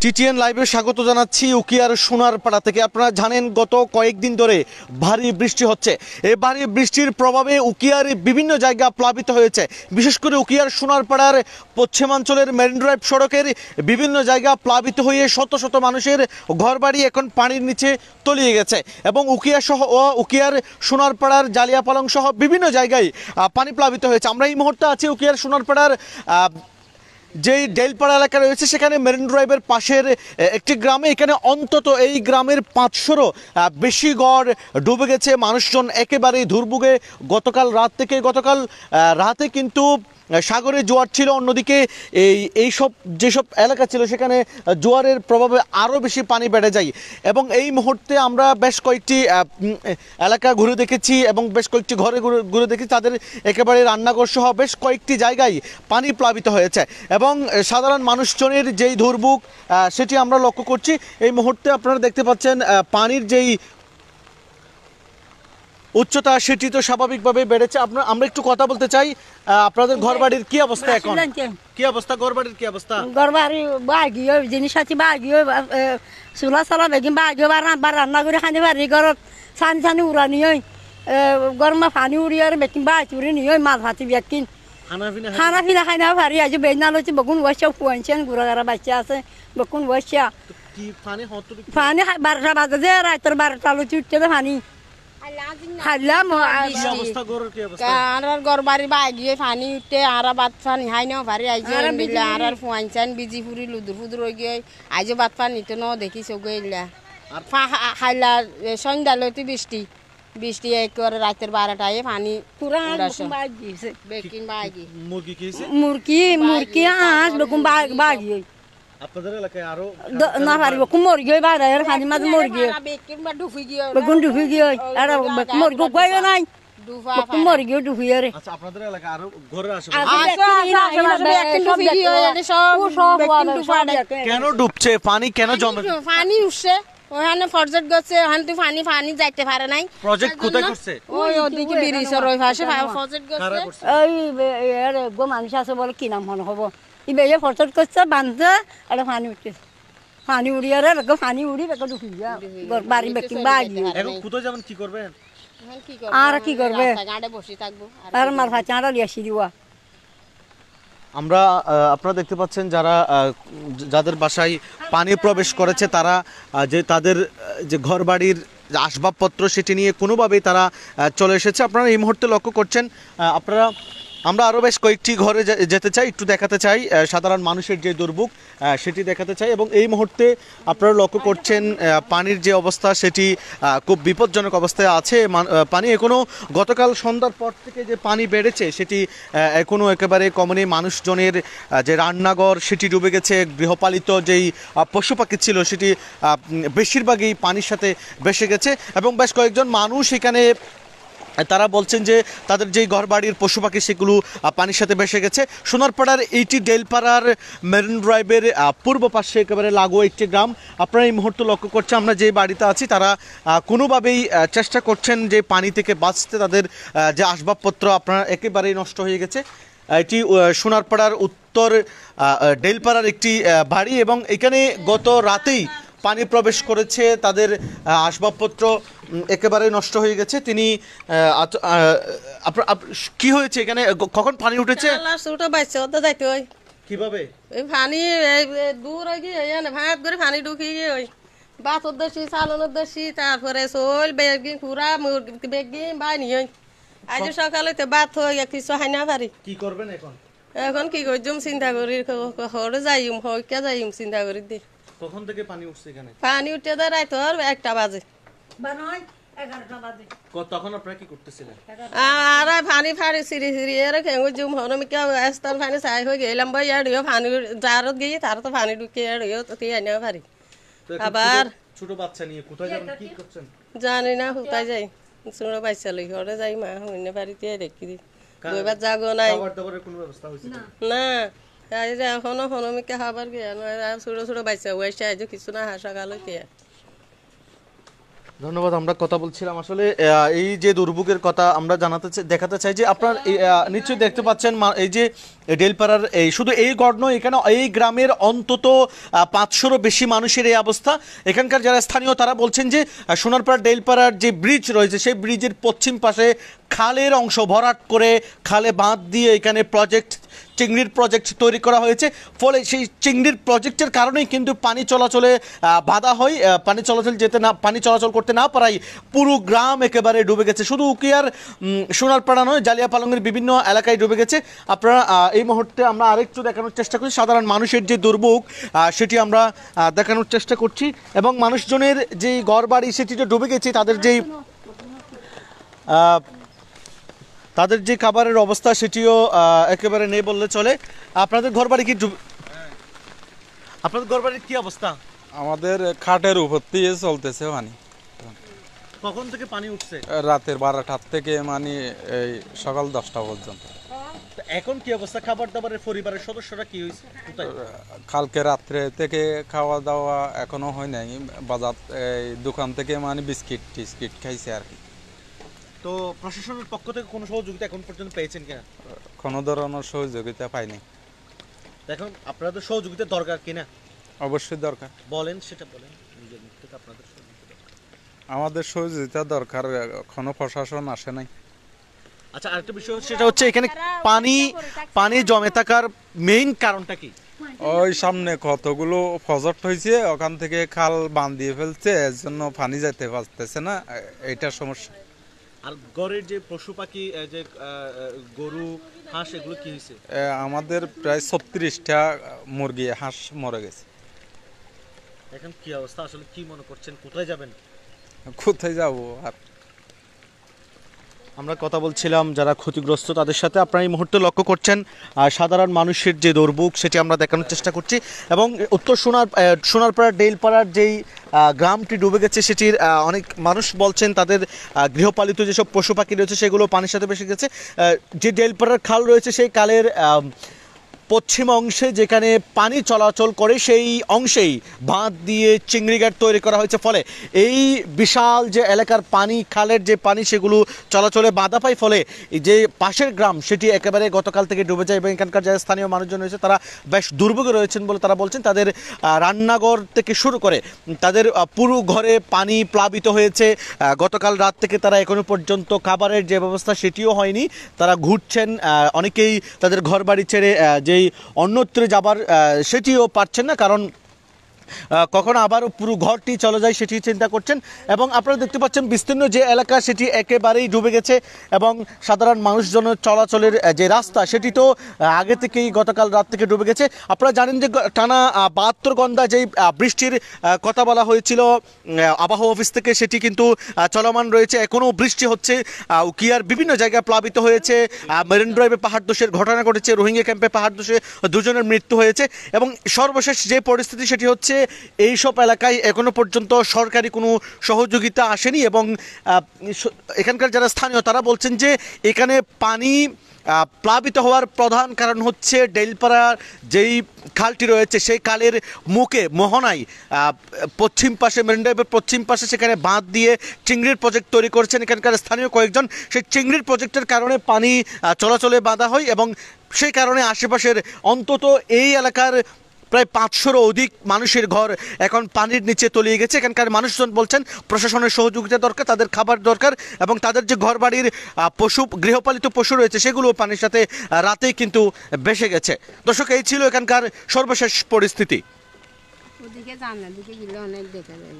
TTN লাইভে স্বাগত জানাচ্ছি উকিয়ার সোনারপাড়া থেকে। আপনারা জানেন গত কয়েকদিন ধরে ভারী বৃষ্টি হচ্ছে। এই ভারী বৃষ্টির প্রভাবে উকিয়ার বিভিন্ন জায়গা প্লাবিত হয়েছে। বিশেষ করে উকিয়ার সোনারপাড়ার পশ্চিমাঞ্চলের মেরিন ড্রাইভ সড়কের বিভিন্ন জায়গা প্লাবিত হয়ে শত শত মানুষের ঘরবাড়ি এখন পানির নিচে তলিয়ে গেছে এবং উকিয়া সহ উকিয়ার সোনারপাড়ার জালিয়াপালং সহ বিভিন্ন জায়গায় পানি প্লাবিত হয়েছে। আমরা এই মুহূর্তে আছি উকিয়ার সোনারপাড়ার যেই ডেলপাড়া এলাকা রয়েছে সেখানে মেরিন ড্রাইভের পাশের একটি গ্রামে। এখানে অন্তত এই গ্রামের 500-রও বেশি ঘর ডুবে গেছে। মানুষজন একেবারেই দুর্ভোগে। গতকাল রাতে কিন্তু সাগরে জোয়ার ছিল, অন্যদিকে এইসব যেসব এলাকা ছিল সেখানে জোয়ারের প্রভাবে আরও বেশি পানি বেড়ে যায় এবং এই মুহূর্তে আমরা বেশ কয়েকটি এলাকা ঘুরে দেখেছি এবং বেশ কয়েকটি ঘরে ঘুরে দেখেছি, তাদের একেবারে রান্নাঘর সহ বেশ কয়েকটি জায়গায় পানি প্লাবিত হয়েছে এবং সাধারণ মানুষজনের যেই দুর্ভোগ সেটি আমরা লক্ষ্য করছি। এই মুহূর্তে আপনারা দেখতে পাচ্ছেন পানির যেই উচ্চতা সেটি তো স্বাভাবিকভাবে বেড়েছে। আমরা একটু কথা বলতে চাই, আপনাদের ঘরবাড়ির কি অবস্থা এখন? কি অবস্থা ঘরবাড়ির? কি অবস্থা ঘরবাড়ি? বাগি জিনিস আছে, বাগি চুলা চলা বেগিন বাগি রান্না করে খানি পারি। ঘরত চানি চানি উড়ানি গরমা পানি উড়ি আর বেকিন বাগি উড়ি নি মাছ ভাতি বেকিন খানা পিনা খাই না পারি। আজ বেনাল হচ্ছে বকুন বসা ফুয়াইছেন গুড়া গাড়া বাচ্চা আছে বকুন বসা পানি 12টা বাজে যে রাতের 12টা লুচি উঠছে পানি খাইলাম। গরবাড়ি বাগিয়ে পানি উঠে আর বাত পানি হাই নাও ভারি আইজে আর ফুয়াইছেন বিজি ফুরি লুদুর ফুদুর হয়ে গিয়ে আইজে বাত পানি তো ন দেখি চৌগা খাইলা সন্ধ্যালতি বৃষ্টি একবারে রাতের 12টায় পানি মুরগি হাঁস বেকুম বাগি আপনাদের এলাকায় আরো না পারিব কুমরি গই বাইরে খানি মাছ মুরগি বেগুন ডুবি গিয়ে আর মুরগি গই নাই কুমরি গিয়ে ডুবি রে। আচ্ছা, আপনাদের এলাকায় আরো ঘরে আসে কেন ডুবছে পানি? কেন জমে পানি উঠছে? ওখানে প্রজেক্ট করছে, ওখানে তো পানি যাইতে পারে নাই। প্রজেক্ট কোথায় করছে? ওই ওদিকে ব্রিজের ওই পাশে প্রজেক্ট করছে। ওই গো মানুষ আছে বলে কি নাম মনে হবো ইবে প্রজেক্ট করছে বাঁধছে আর পানি উঠতেছে। পানি উড়িয়ে রে বেগো পানি উড়ি বেগো ঢুকি যা বাড়ি বেকিং বাগি। এখন কোথায় যাবেন? কি করবেন? আর কি করবে? গাড়ি বসে থাকবো আর মার ভাচা আড়া লিয়ে আসি দিবা। আমরা আপনারা দেখতে পাচ্ছেন যাদের বাসায় পানি প্রবেশ করেছে তারা যে তাদের যে ঘরবাড়ির আসবাবপত্র সেটি নিয়ে কোনোভাবেই তারা চলে এসেছে। আপনারা এই মুহূর্তে লক্ষ্য করছেন। আমরা আরও বেশ কয়েকটি ঘরে যেতে চাই, একটু দেখাতে চাই সাধারণ মানুষের যে দুর্ভোগ সেটি দেখাতে চাই এবং এই মুহূর্তে আপনারা লক্ষ্য করছেন পানির যে অবস্থা সেটি খুব বিপজ্জনক অবস্থায় আছে। পানি এখনও গতকাল সন্ধ্যার পর থেকে যে পানি বেড়েছে সেটি এখনও একেবারে কমনি। মানুষজনের যে রান্নাঘর সেটি ডুবে গেছে। গৃহপালিত যেই পশু পাখি ছিল সেটি বেশিরভাগই পানির সাথে ভেসে গেছে এবং বেশ কয়েকজন মানুষ এখানে তারা বলছেন যে তাদের যেই ঘরবাড়ির পশু পাখি সেগুলো পানির সাথে ভেসে গেছে। সোনারপাড়ার এইটি ডেলপাড়ার মেরিন ড্রাইভের পূর্ব পাশে একেবারে লাগোয়া একটি গ্রাম। আপনারা এই মুহূর্তে লক্ষ্য করছেন আমরা যে বাড়িতে আছি তারা কোনোভাবেই চেষ্টা করছেন যে পানি থেকে বাঁচতে। তাদের যে আসবাবপত্র আপনার একেবারেই নষ্ট হয়ে গেছে। এটি সোনারপাড়ার উত্তর ডেলপাড়ার একটি বাড়ি এবং এখানে গত রাতেই পানি প্রবেশ করেছে। তাদের আসবাবপত্র একেবারে নষ্ট হয়ে গেছে। তিনি কি হয়েছে এখানে? কখন পানি উঠেছে? কিভাবে পানি দূর ভাত করে পানি ঢুকি ওই বাতর দোষী চালনের দোষী তারপরে চল বেগিন পুরা বেগিন বাইনি আজ সকালে তো বাত হয়ে কিছু হয় না পারি। কি করবেন এখন? এখন কি করছুম চিন্তা করি হরে যাইম হইকা যাইম চিন্তা করি দি। কখন থেকে পানি উঠছে এখানে? পানি উঠতে দাঁড়াই তো 1টা বাজে। তখন আপনারা কি করতেছিলেন? আর পানি ফাড়ি সিঁড়ি সিঁড়ি এর খেঙ্গু জুম হনমিকা স্থল পানি চাই হয়ে গেলাম ভাই আর পানি জারত গিয়ে তার তো পানি ঢুকিয়ে আর আনিও পারি। আবার ছোট বাচ্চা নিয়ে কোথায় যাবেন? কি করছেন? জানি না কোথায় যাই। ছোট বাচ্চা লই ঘরে যাই মা হইনে বাড়িতে দেখি দি দুইবার জাগো নাই। কোনো ব্যবস্থা হয়েছে না এখনো হনমিকা খাবার গিয়ে ছোট ছোট বাচ্চা ওয়াইসে আজ কিছু না হাসা গালো কে ধন্যবাদ। আমরা কথা বলছিলাম আসলে এই যে দুর্ভোগের কথা আমরা দেখাতে চাই যে আপনার নিশ্চয়ই দেখতে পাচ্ছেন এই যে ডেলপাড়ার এই শুধু এই গড় নয়, এখানে এই গ্রামের অন্তত 500-রও বেশি মানুষের এই অবস্থা। এখানকার যারা স্থানীয় তারা বলছেন যে সোনারপাড়া ডেলপাড়ার যে ব্রিজ রয়েছে সেই ব্রিজের পশ্চিম পাশে খালের অংশ ভরাট করে খালে বাঁধ দিয়ে এখানে চিংড়ির প্রজেক্ট তৈরি করা হয়েছে। ফলে সেই চিংড়ির প্রজেক্টের কারণেই কিন্তু পানি চলাচলে বাধা হয়, পানি চলাচল করতে না পারায় পুরো গ্রাম একেবারে ডুবে গেছে। শুধু উকিয়ার সোনারপাড়া নয়, জালিয়াপালংয়ের বিভিন্ন এলাকায় ডুবে গেছে। আপনারা এই মুহূর্তে আমরা আরেকটু দেখানোর চেষ্টা করছি সাধারণ মানুষের যে দুর্ভোগ সেটি আমরা দেখানোর চেষ্টা করছি, এবং মানুষজনের যে ঘরবাড়ি সেটি যে ডুবে গেছে, তাদের যে খাবারের অবস্থা সেটিও একেবারে নেই বললে চলে। আপনাদের ঘরবাড়ি আপনাদের ঘরবাড়ির কি অবস্থা? আমাদের খাটের উপর দিয়ে চলতেছে পানি। কখন থেকে পানি উঠছে? রাতের 12টার থেকে মানে এই সকাল 10টা পর্যন্ত। এখন কি অবস্থা? খাবার দাবারের পরিবারের সদস্যরা কি হয়েছে? কালকে রাত্রে থেকে খাওয়া দাওয়া এখনো হয় নাই। বাজার এই দোকান থেকে মানে টিস্কিট খাইছে আর কি। তো প্রশাসনের পক্ষ থেকে কোনো সহযোগিতা এখন পর্যন্ত পেয়েছেন কিনা? কোনো ধরনের সহযোগিতা পাইনি। এখন আপনাদের সহযোগিতা দরকার কিনা? অবশ্যই দরকার। বলেন, সেটা বলেন নিজের মুখ থেকে। আপনাদের সহযোগিতা দরকার। আমাদের সহযোগিতা দরকার, কোনো প্রশাসন আসে নাই। আচ্ছা, আরেকটা বিষয় সেটা হচ্ছে এখানে পানি জমে থাকার মেইন কারণটা কি? ওই সামনে কতগুলো প্রজেক্ট হয়েছে, ওখান থেকে খাল বাঁধ দিয়ে ফেলছে, এর জন্য পানি যেতে পারতেছে না, এইটা সমস্যা। আর ঘরের যে পশু পাখি, যে গরু হাঁস, এগুলো কি হয়েছে? আমাদের প্রায় 36টা মুরগি হাঁস মরে গেছে। এখন কি অবস্থা আসলে কি মনে করছেন? কোথায় যাবেন? কোথায় যাব আর? আমরা কথা বলছিলাম যারা ক্ষতিগ্রস্ত তাদের সাথে। আপনারা এই মুহূর্তে লক্ষ্য করছেন সাধারণ মানুষের যে দুর্ভোগ সেটি আমরা দেখানোর চেষ্টা করছি, এবং উত্তর সোনারপাড়া ডেলপাড়ার যেই গ্রামটি ডুবে গেছে সেটির অনেক মানুষ বলছেন তাদের গৃহপালিত যেসব পশু পাখি রয়েছে সেগুলো পানির সাথে ভেসে গেছে। যে ডেলপাড়ার খাল রয়েছে সেই খালের পশ্চিম অংশে যেখানে পানি চলাচল করে সেই অংশেই বাঁধ দিয়ে চিংড়ি ঘাট তৈরি করা হয়েছে। ফলে এই বিশাল যে এলাকার পানি, খালের যে পানি, সেগুলো চলাচলে বাধা পায়। ফলে যে পাশের গ্রাম সেটি একেবারে গতকাল থেকে ডুবে যায়, এবং এখানকার যারা স্থানীয় মানুষজন রয়েছে তারা বেশ দুর্ভোগে রয়েছেন বলে তারা বলছেন। তাদের রান্নাঘর থেকে শুরু করে তাদের পুরো ঘরে পানি প্লাবিত হয়েছে। গতকাল রাত থেকে তারা এখনো পর্যন্ত খাবারের যে ব্যবস্থা সেটিও হয়নি। তারা ঘুরছেন, অনেকেই তাদের ঘর বাড়ি ছেড়ে যেই অন্যত্র যাবার সেটিও পারছেন না, কারণ কখন আবারও পুরো ঘরটি চলে যায় সেটি চিন্তা করছেন। এবং আপনারা দেখতে পাচ্ছেন বিস্তীর্ণ যে এলাকা সেটি একেবারেই ডুবে গেছে, এবং সাধারণ মানুষজনের চলাচলের যে রাস্তা সেটি তো আগে থেকেই গতকাল রাত থেকে ডুবে গেছে। আপনারা জানেন যে টানা 72 ঘণ্টা যেই বৃষ্টির কথা বলা হয়েছিল আবহাওয়া অফিস থেকে, সেটি কিন্তু চলমান রয়েছে। এখনও বৃষ্টি হচ্ছে। উকিয়ার বিভিন্ন জায়গায় প্লাবিত হয়েছে। মেরিন ড্রাইভে পাহাড় ধসের ঘটনা ঘটেছে, রোহিঙ্গা ক্যাম্পে পাহাড় ধসে 2 জনের মৃত্যু হয়েছে। এবং সর্বশেষ যে পরিস্থিতি সেটি হচ্ছে এইসব এলাকায় এখনো পর্যন্ত সরকারি কোনো সহযোগিতা আসেনি, এবং এখানকার যারা স্থানীয় তারা বলছেন যে এখানে পানি প্লাবিত হওয়ার প্রধান কারণ হচ্ছে ডেলপাড়ার যেই খালটি রয়েছে সেই খালের মুখে মোহনায় পশ্চিম পাশে, মেরিন ড্রাইভের পশ্চিম পাশে সেখানে বাঁধ দিয়ে চিংড়ির প্রজেক্ট তৈরি করেছেন এখানকার স্থানীয় কয়েকজন। সেই চিংড়ির প্রজেক্টের কারণে পানি চলাচলে বাধা হয়, এবং সেই কারণে আশেপাশের অন্তত এই এলাকার প্রায় 500-রও অধিক মানুষের ঘর এখন পানির নিচে তলিয়ে গেছে। এখানকার মানুষজন বলছেন প্রশাসনের সহযোগিতা দরকার, তাদের খাবার দরকার, এবং তাদের যে ঘর বাড়ির গৃহপালিত পশু রয়েছে সেগুলো পানির সাথে রাতেই কিন্তু ভেসে গেছে। দর্শক, এই ছিল এখানকার সর্বশেষ পরিস্থিতি। ওদিকে জানলা দিকে গেলে অনেক দেখা যায়।